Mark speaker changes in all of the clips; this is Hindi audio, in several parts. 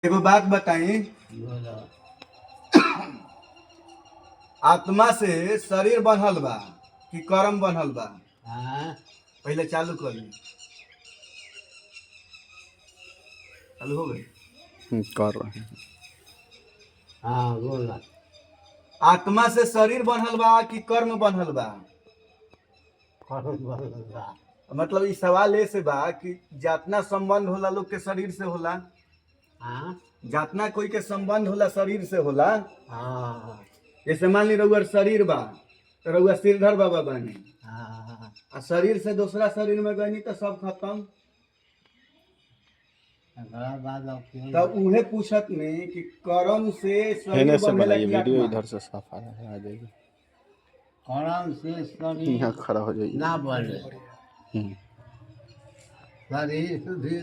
Speaker 1: एगो बात बताई,
Speaker 2: बोलो।
Speaker 1: आत्मा से शरीर बनल बा कि कर्म बनल बा?
Speaker 2: हाँ
Speaker 1: पहले चालू कर ली। चालू हो गई?
Speaker 3: कर रहे हैं।
Speaker 2: हाँ बोला।
Speaker 1: आत्मा से शरीर बनल बा कि कर्म बनल बा?
Speaker 2: बोला।
Speaker 1: मतलब ई सवाल ऐसे बा कि जातना संबंध होला लोग के शरीर से होला,
Speaker 2: हाँ
Speaker 1: जातना कोई के संबंध होला शरीर से होला।
Speaker 2: हाँ
Speaker 1: जैसे मान ली रउआ शरीर बा तो रउआ सिरधर बाबा बनी,
Speaker 2: हाँ
Speaker 1: आ शरीर से दूसरा शरीर में गनी तो सब खत्म। तो उहे पूछत में कि कर्म से शरीर
Speaker 3: हेने से
Speaker 1: बनेला
Speaker 3: बनाइए
Speaker 1: कि
Speaker 3: वीडियो,
Speaker 1: आत्मा?
Speaker 3: इधर से साफ आ रहा है, आ जाएगी।
Speaker 2: कर्म से शरीर
Speaker 3: यहाँ खड़ा हो जाइए।
Speaker 2: ना बने,
Speaker 3: हम्म,
Speaker 2: शरीर भी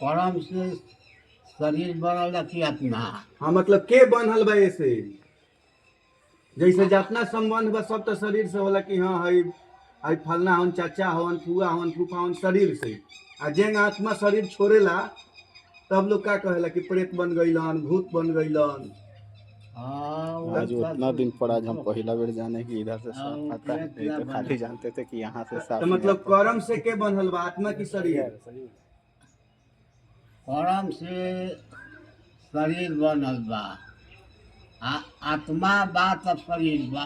Speaker 2: कर्म से शरीर बनल कि आत्मा?
Speaker 1: हाँ, मतलब के बनल बा ऐसे? जैसे जातना संबंध बा सब तो शरीर से होला कि हाँ हई हई फलना हन, चाचा हवन, फुआ हवन, फूफा हवन, शरीर से। आ जेंग आत्मा शरीर छोड़ेला तब लोग का कहेला कि प्रेत बन गईलन, भूत बन गईलन।
Speaker 3: आज उतना दिन पर आज हम पहला बेर जाने कि इधर से साफ आता है, नहीं तो खाली जानते थे कि यहाँ से साफ
Speaker 1: तो
Speaker 3: नहीं
Speaker 1: मतलब
Speaker 3: आता।
Speaker 1: कर्म से के बनल बा, आत्मा की शरीर?
Speaker 2: कर्म से शरीर बनल बा, आत्मा बा तब शरीर बा।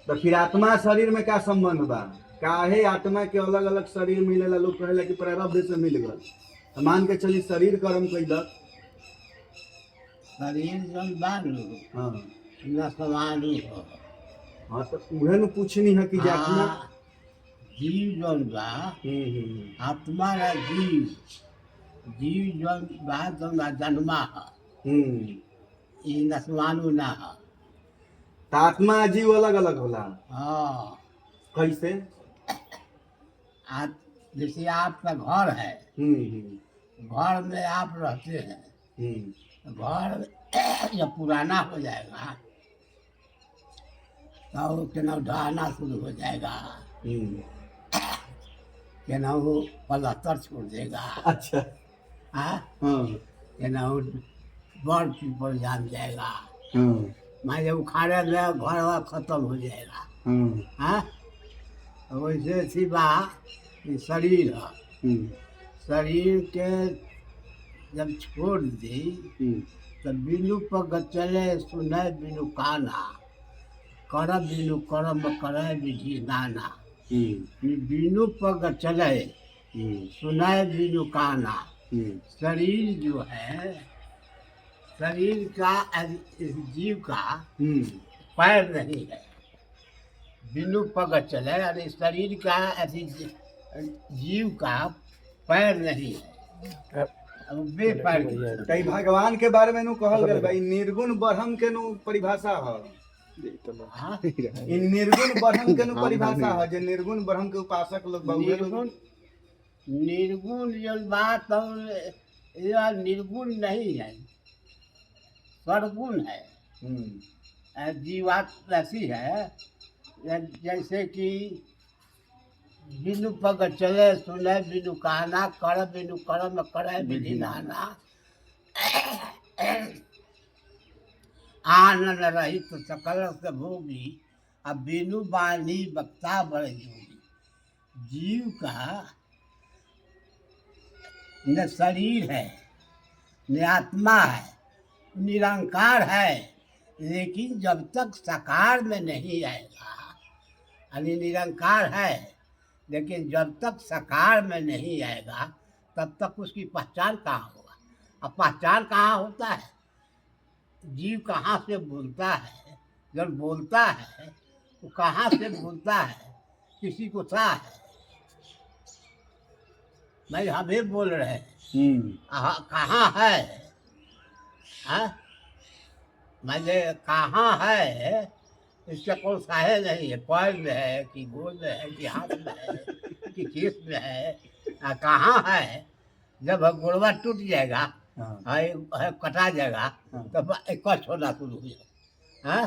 Speaker 1: तो फिर आत्मा शरीर में का संबंध बा? काहे आत्मा के अलग अलग शरीर मिलेला? लोग कहेला कि प्रारब्ध से मिल गल। तो मान के चली शरीर कर्म कैलक।
Speaker 2: शरीर जन बानू
Speaker 1: हाँ
Speaker 2: न समानी हो।
Speaker 1: हाँ, तो उहे न पूछनी है कि जातना।
Speaker 2: जीव जन बा, आत्मा ना जीव, जीव जन बा जन जन्मा है, ई नसमानू ना है।
Speaker 1: तो आत्मा जीव अलग अलग होला?
Speaker 2: हाँ,
Speaker 1: कैसे?
Speaker 2: जैसे आपका घर है, घर में आप रहते हैं, घर जब पुराना हो जाएगा तो केनाऊ ढहना शुरू हो जाएगा, केनाऊ पलस्तर छोड़ देगा।
Speaker 1: अच्छा।
Speaker 2: हाँ,
Speaker 1: हाँ
Speaker 2: केनाऊ बड़ पीपल जाम जाएगा।
Speaker 1: हाँ
Speaker 2: मान जब उखाड़े में घर खत्म हो जाएगा। हाँ, वैसे थी बा शरीर है, शरीर के जब छोड़ दी तो बिनु पग चले सुने बिनु काना, कर बिनु कर्म करे विधि नाना। बिनु पग चले सुने बिनु काना। शरीर जो है, शरीर का जीव का पैर नहीं है, बिनु पग चले यानी शरीर का ऐसी जीव का पैर नहीं है, बेपैर।
Speaker 1: कई भगवान के बारे में नु कहल गल भाई निर्गुण ब्रह्म के नु परिभाषा है। इन निर्गुण ब्रह्म के नु परिभाषा है, जो निर्गुण ब्रह्म के उपासक लोग
Speaker 2: निर्गुण निर्गुण जो बात यह निर्गुण नहीं है, सर्वगुण है। जीवात ऐसी है जैसे कि बिनु पग चले सुने बिनु कहना, कर बिनु कर्म करे विधि नाना। आनंद रहित सकल से भोगी, अब बिनु बानी बक्ता बड़े जोगी। जीव का न शरीर है न आत्मा है, निरंकार है, लेकिन जब तक साकार में नहीं आएगा, यानी निरंकार है लेकिन जब तक साकार में नहीं आएगा तब तक उसकी पहचान कहाँ होगा। अब पहचान कहाँ होता है? जीव कहाँ से बोलता है? जब बोलता है तो कहाँ से बोलता है? किसी को सा है भाई हमें बोल रहे हैं, कहाँ है? मैंने कहाँ है इसका कोई साहे नहीं है, पैर में है कि गोद में है कि हाथ में है कि केस में है, कहाँ है? जब गोड़वा टूट जाएगा है कटा जाएगा तब एक छोड़ना शुरू हो जाएगा।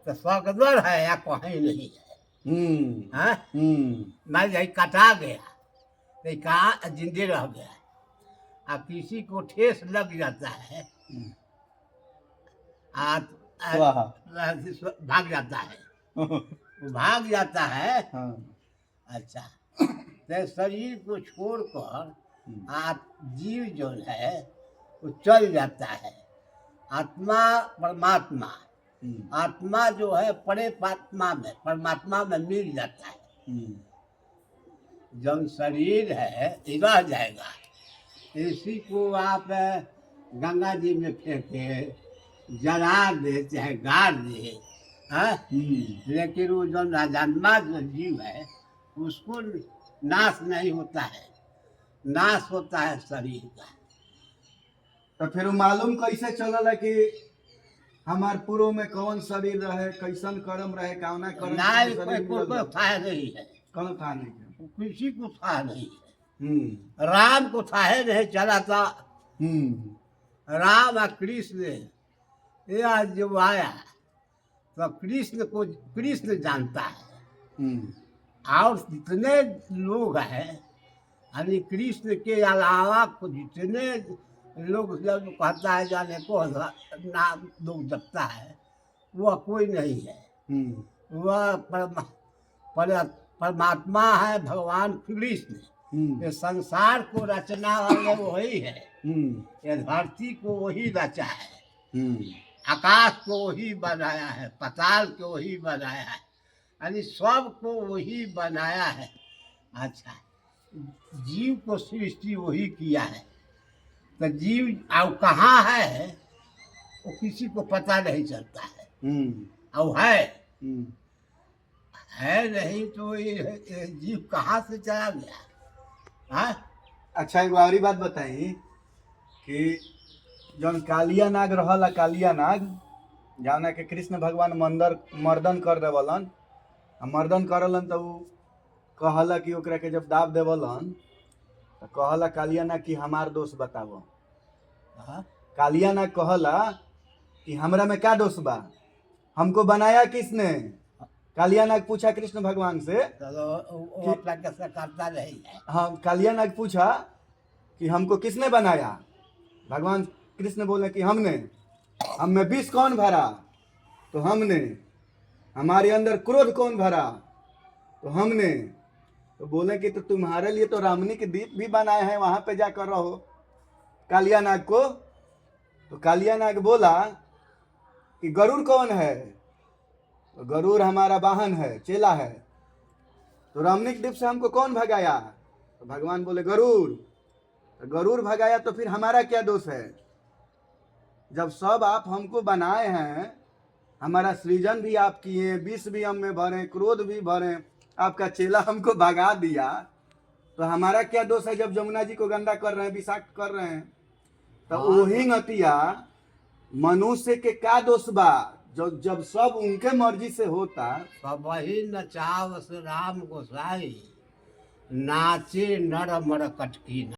Speaker 2: तो स्वर्गद्वार है या कहीं नहीं है। मैं यही कटा गया तो कहाँ जिंदे रह गया, अब किसी को ठेस लग जाता है
Speaker 1: स्वाहा।
Speaker 2: भाग जाता है, वो भाग जाता है।
Speaker 1: हाँ।
Speaker 2: अच्छा, तो शरीर को छोड़कर आप जीव जो है वो चल जाता है। आत्मा परमात्मा, आत्मा जो है परमात्मा में, परमात्मा में मिल जाता है। जब शरीर है ये रह जाएगा, इसी को आप गंगा जी में फेंके, जला दे चाहे गाड़ दे, हाँ? लेकिन वो जो नाजन्मा जो जीव है उसको नाश नहीं होता है, नाश होता है शरीर का।
Speaker 1: तो फिर वो मालूम कैसे चलला कि हमार पूर्व में कौन शरीर रहे, कैसन कर्म रहे, कौना कर्म
Speaker 2: ना
Speaker 1: से
Speaker 2: कोई
Speaker 1: शरीर मिलल बा?
Speaker 2: था नहीं है,
Speaker 1: कौन था नहीं है?
Speaker 2: किसी को था नहीं है।
Speaker 1: हम्म।
Speaker 2: राम को था नहीं चला था, राम और कृष्ण ये आज जो आया तो कृष्ण को कृष्ण जानता है। और जितने लोग हैं यानी कृष्ण के अलावा जितने लोग जब कहता है जाने को नाम लोग जपता है वह कोई नहीं है, वह परमात्मा है, भगवान कृष्ण। ये संसार को रचना वाले वही है, ये धरती को वही रचा है, आकाश को वही बनाया है, पाताल को वही बनाया है, यानी सब को वही बनाया है। अच्छा, जीव को सृष्टि वही किया है, तो जीव अब कहाँ है वो किसी को पता नहीं चलता है। अब है नहीं तो ये जीव कहाँ से चला गया। हाँ,
Speaker 1: अच्छा एगो और बात बताई कि जौन कालिया नाग रहला, कालिया नाग जौना के कृष्ण भगवान मर्दन कर देवलन, मर्दन करलन तो उ कहला कि ओकरा के जब दाब देवलन तो कहला कालिया नाग कि हमार दोष बताओ। कालिया नाग कहला कि हमरा में क्या दोष बा, हमको बनाया किसने? कालिया नाग पूछा कृष्ण भगवान से,
Speaker 2: वो अपना कैसे करता नहीं है।
Speaker 1: हाँ, कालिया नाग पूछा कि हमको किसने बनाया? भगवान कृष्ण बोले कि हमने। हम में विष कौन भरा? तो हमने। हमारे अंदर क्रोध कौन भरा? तो हमने। तो बोले कि तो तुम्हारे लिए तो रामनी के दीप भी बनाए हैं, वहां पे जाकर रहो। कालिया नाग को तो कालिया नाग बोला कि गरुड़ कौन है? तो गरुड़ हमारा वाहन है, चेला है। तो रामनी के दीप से हमको कौन भगाया? तो भगवान बोले गरुड़। तो गरुड़ भगाया तो फिर हमारा क्या दोष है? जब सब आप हमको बनाए हैं, हमारा सृजन भी आप किए, विष भी हम में भरे, क्रोध भी भरे, आपका चेला हमको भगा दिया, तो हमारा क्या दोष है जब जमुना जी को गंदा कर रहे हैं, विषाक्त कर रहे हैं? तो वही नतिया मनुष्य के क्या दोष बा? जब सब उनके मर्जी से होता।
Speaker 2: सब वही नचावस राम गोसाई, नाचे नर मर कटकी।